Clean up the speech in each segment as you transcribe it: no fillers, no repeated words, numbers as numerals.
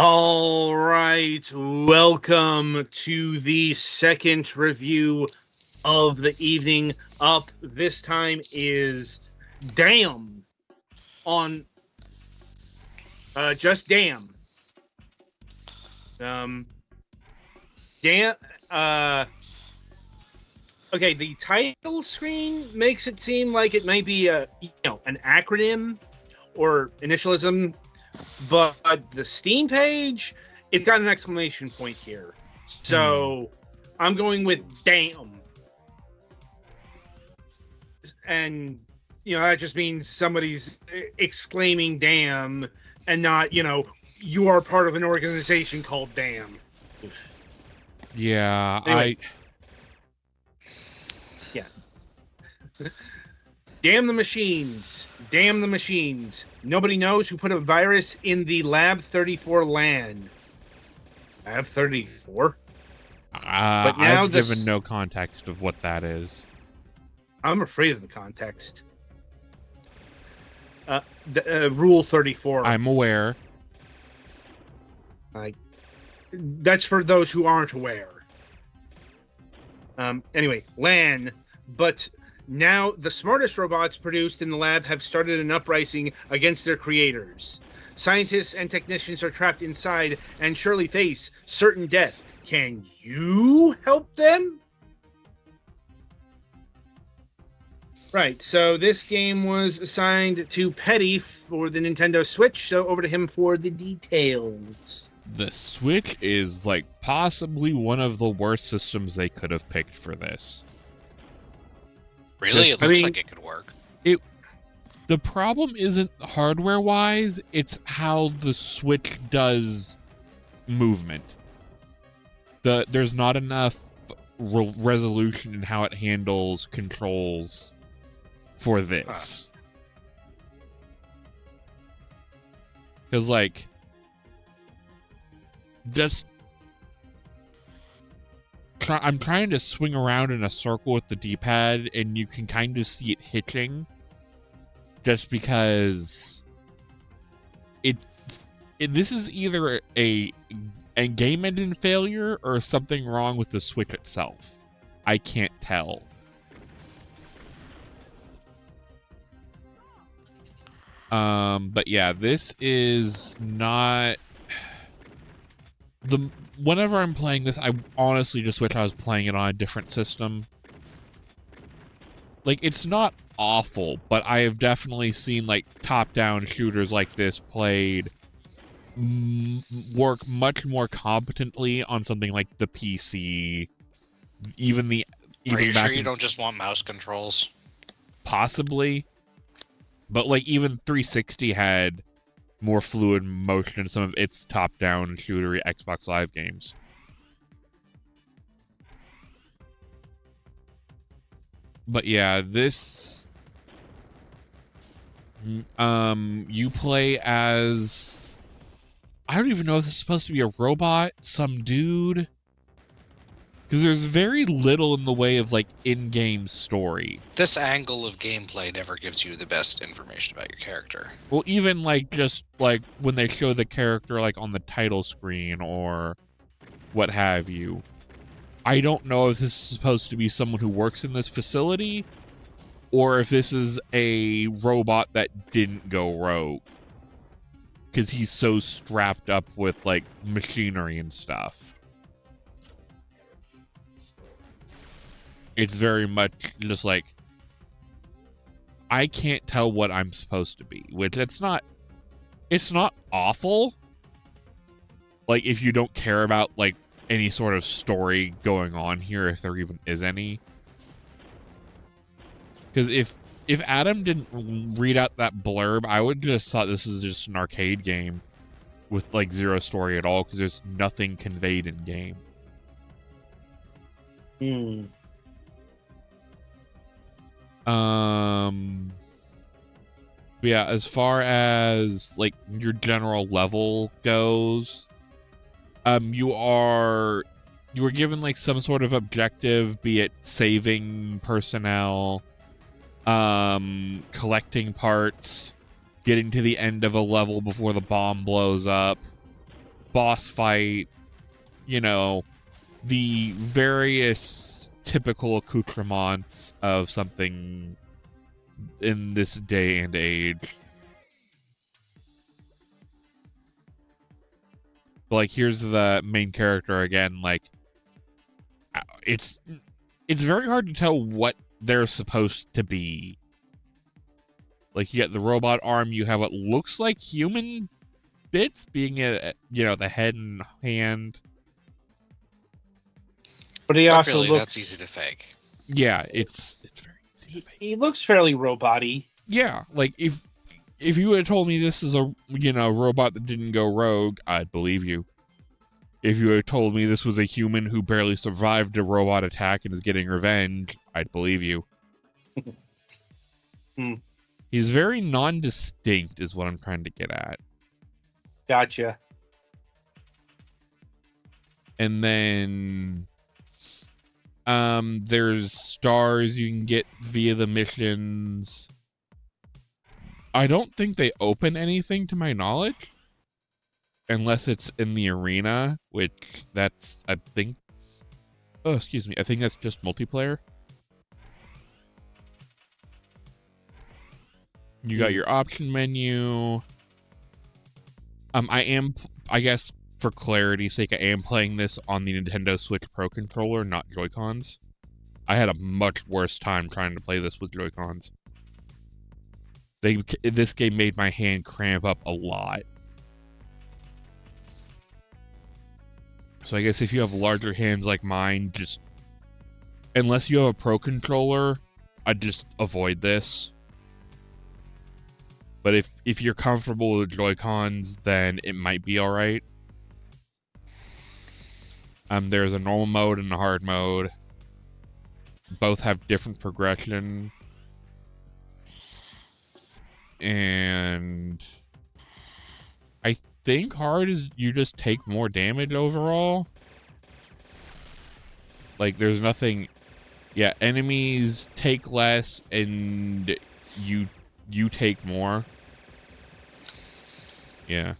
All right, welcome to the second review of the evening. Up this time is Damn on just Damn. Damn. Okay, the title screen makes it seem like it might be an acronym or initialism. But the Steam page, it's got an exclamation point here. So I'm going with damn. And, that just means somebody's exclaiming damn and not, you are part of an organization called Damn. Yeah, anyway. Yeah. Damn the machines. Damn the machines. Nobody knows who put a virus in the Lab 34 LAN. Lab 34? But now I've given no context of what that is. I'm afraid of the context. Rule 34. I'm aware. That's for those who aren't aware. Anyway, LAN. But now the smartest robots produced in the lab have started an uprising against their creators. Scientists and technicians are trapped inside and surely face certain death. Can you help them? Right, so this game was assigned to Petty for the Nintendo Switch, so over to him for the details. The Switch is possibly one of the worst systems they could have picked for this. Really? It looks like it could work. The problem isn't hardware-wise, it's how the Switch does movement. There's not enough resolution in how it handles controls for this. Because, I'm trying to swing around in a circle with the D-pad, and you can kind of see it hitching. Just because this is either a game engine failure or something wrong with the Switch itself. I can't tell. But yeah, this is not whenever I'm playing this, I honestly just wish I was playing it on a different system. It's not awful, but I have definitely seen top-down shooters like this played work much more competently on something like the PC. Are you sure you don't just want mouse controls? Possibly. But even 360 had more fluid motion in some of its top-down shooter Xbox Live games. But yeah, this you play as, I don't even know if this is supposed to be a robot, some dude, because there's very little in the way of in-game story. This angle of gameplay never gives you the best information about your character. Well, even just when they show the character on the title screen or what have you, I don't know if this is supposed to be someone who works in this facility or if this is a robot that didn't go rogue, because he's so strapped up with machinery and stuff. It's very much just I can't tell what I'm supposed to be, which it's not awful. If you don't care about any sort of story going on here, if there even is any. Because if Adam didn't read out that blurb, I would just thought this is just an arcade game with zero story at all, because there's nothing conveyed in game. Yeah, as far as your general level goes, you were given some sort of objective, be it saving personnel, collecting parts, getting to the end of a level before the bomb blows up, boss fight, you know, the various typical accoutrements of something in this day and age. Like, here's the main character again. Like, it's very hard to tell what they're supposed to be. Like, you get the robot arm, you have what looks like human bits being the head and hand. But he also really, looks. that's easy to fake. Yeah, it's very easy to fake. He looks fairly robot-y. Yeah, like if you had told me this is a robot that didn't go rogue, I'd believe you. If you had told me this was a human who barely survived a robot attack and is getting revenge, I'd believe you. He's very non-distinct, is what I'm trying to get at. Gotcha. And then there's stars you can get via the missions. I don't think they open anything to my knowledge. Unless it's in the arena, which that's, I think... Oh, excuse me. I think that's just multiplayer. You got your option menu. I guess, for clarity's sake, I am playing this on the Nintendo Switch Pro controller, not Joy-Cons. I had a much worse time trying to play this with Joy-Cons. This game made my hand cramp up a lot. So I guess if you have larger hands like mine, just... Unless you have a Pro controller, I'd just avoid this. But if you're comfortable with Joy-Cons, then it might be alright. There's a normal mode and a hard mode. Both have different progression. And I think hard is you just take more damage overall. Like, there's nothing... Yeah, enemies take less and you take more. Yeah.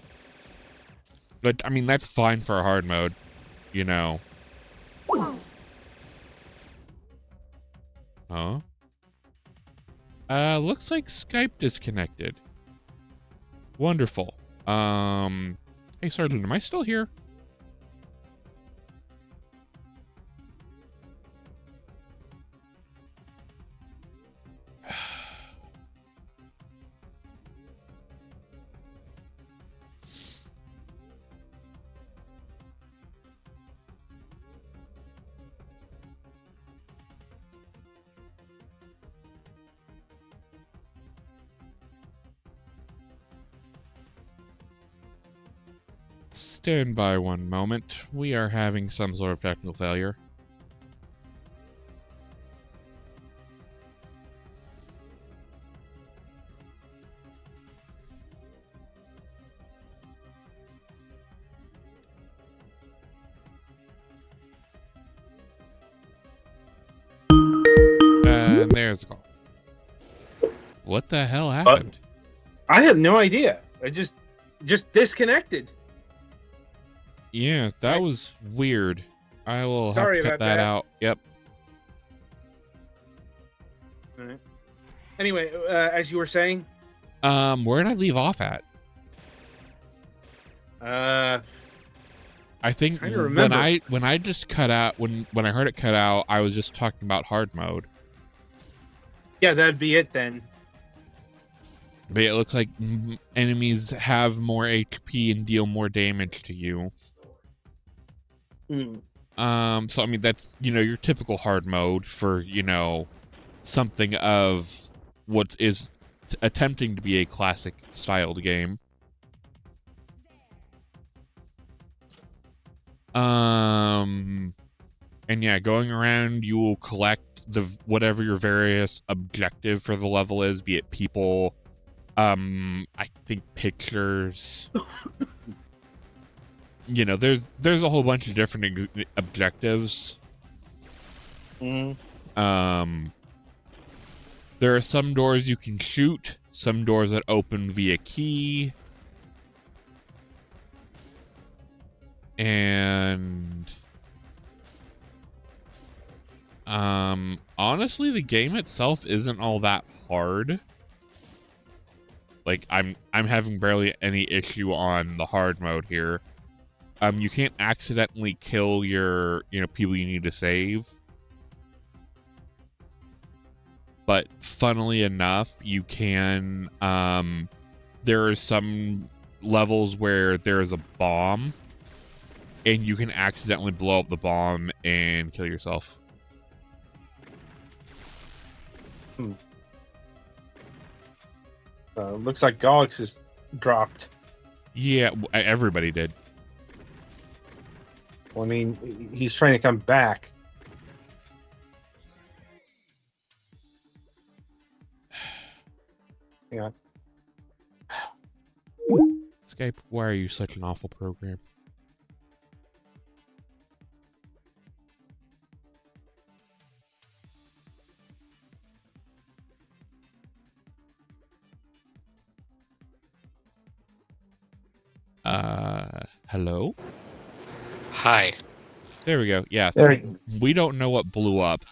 But, I mean, that's fine for a hard mode. You know. Huh? Looks like Skype disconnected. Wonderful. Hey, Sergeant, am I still here? Stand by one moment. We are having some sort of technical failure. And there's the call. What the hell happened? I have no idea. I just disconnected. Yeah, that was weird. I will Sorry have to cut about that that. out. Yep. All right. Anyway, as you were saying, Where did I leave off at? I I think trying to remember. when I just cut out when I heard it cut out, I was just talking about hard mode. Yeah, that'd be it then. But it looks like enemies have more HP and deal more damage to you. Hmm. So I mean that's your typical hard mode for something of what is attempting to be a classic styled game. And yeah, going around, you will collect whatever your various objective for the level is, be it people, I think pictures. There's a whole bunch of different objectives. Mm. There are some doors you can shoot, some doors that open via key. And honestly, the game itself isn't all that hard. Like I'm having barely any issue on the hard mode here. You can't accidentally kill your, people you need to save. But funnily enough, you can, there are some levels where there's a bomb and you can accidentally blow up the bomb and kill yourself. Looks like Galax is dropped. Yeah, everybody did. Well, I mean, he's trying to come back. Hang on. Skype, why are you such an awful program? Hello? Hi. There we go. Yeah, There. we don't know what blew up.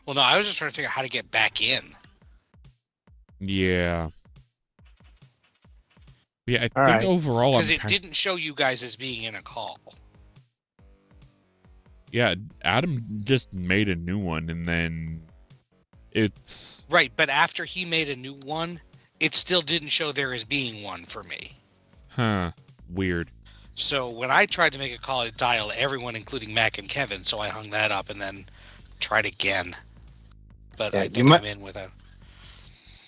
Well, no, I was just trying to figure out how to get back in. Yeah. Yeah, I All think right. Because overall it didn't show you guys as being in a call. Yeah, Adam just made a new one and then it's... Right, but after he made a new one, it still didn't show there as being one for me. Huh. Weird. So when I tried to make a call, it dialed everyone, including Mac and Kevin, so I hung that up and then tried again. But Yeah, I think I'm in without...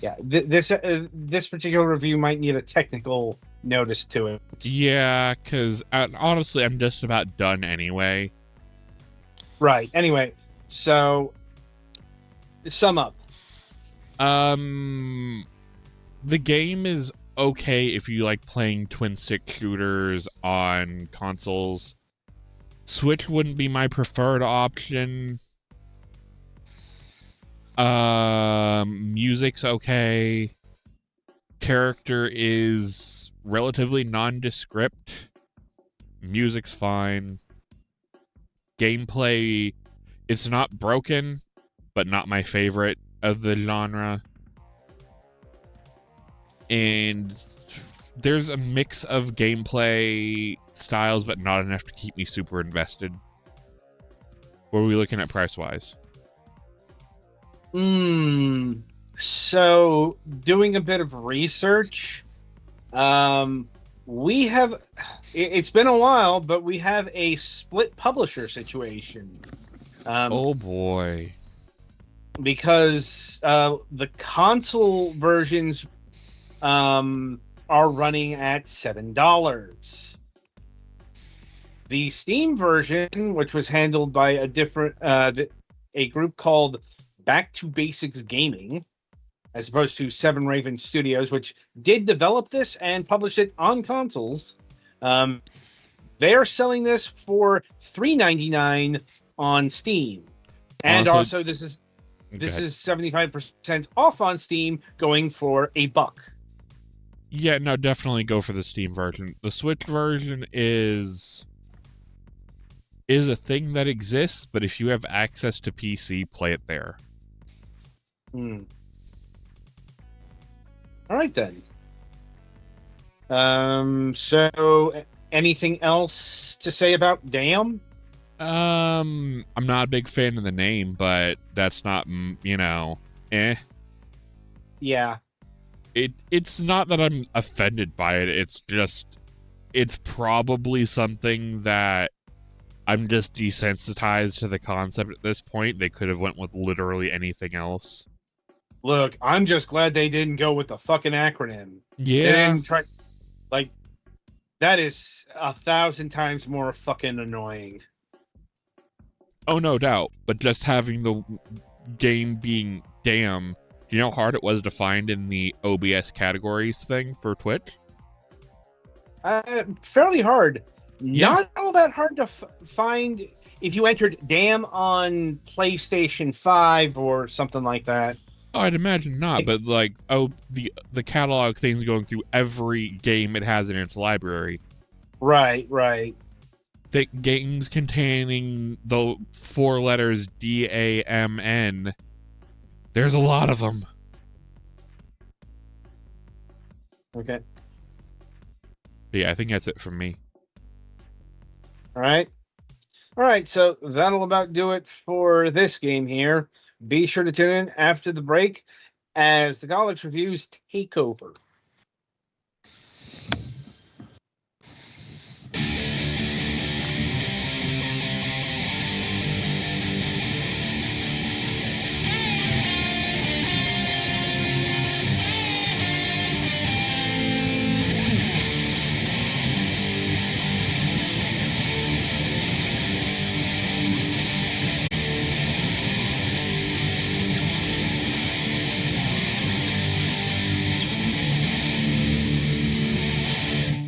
Yeah, this particular review might need a technical notice to it. Yeah, because honestly, I'm just about done anyway. Right. Anyway, so sum up. The game is okay if you like playing twin stick shooters on consoles. Switch wouldn't be my preferred option. Music's okay. Character is relatively nondescript. Music's fine. Gameplay, it's not broken, but not my favorite of the genre. And there's a mix of gameplay styles, but not enough to keep me super invested. What are we looking at price-wise? So doing a bit of research, we have, it's been a while, but we have a split publisher situation. Oh boy. Because the console versions are running at $7. The Steam version, which was handled by a different a group called Back to Basics Gaming, as opposed to Seven Raven Studios, which did develop this and published it on consoles. They are selling this for $3.99 on Steam, and also this is 75% off on Steam, going for $1. Yeah, no, definitely go for the Steam version. The Switch version is a thing that exists, but if you have access to PC, play it there. All right then. So anything else to say about Damn? I'm not a big fan of the name, but that's not, eh. Yeah. It's not that I'm offended by it. It's just, it's probably something that I'm just desensitized to the concept at this point. They could have went with literally anything else. Look, I'm just glad they didn't go with the fucking acronym. Yeah. They didn't try, like, that is 1,000 times more fucking annoying. Oh, no doubt. But just having the game being Damn, do you know how hard it was to find in the OBS categories thing for Twitch? Fairly hard. Yeah. Not all that hard to find if you entered Damn on PlayStation 5 or something like that. Oh, I'd imagine not, but like, the catalog thing's going through every game it has in its library. Right, right. That games containing the 4 letters DAMN, there's a lot of them. Okay. But yeah, I think that's it from me. All right. All right, so that'll about do it for this game here. Be sure to tune in after the break as the Galax reviews take over.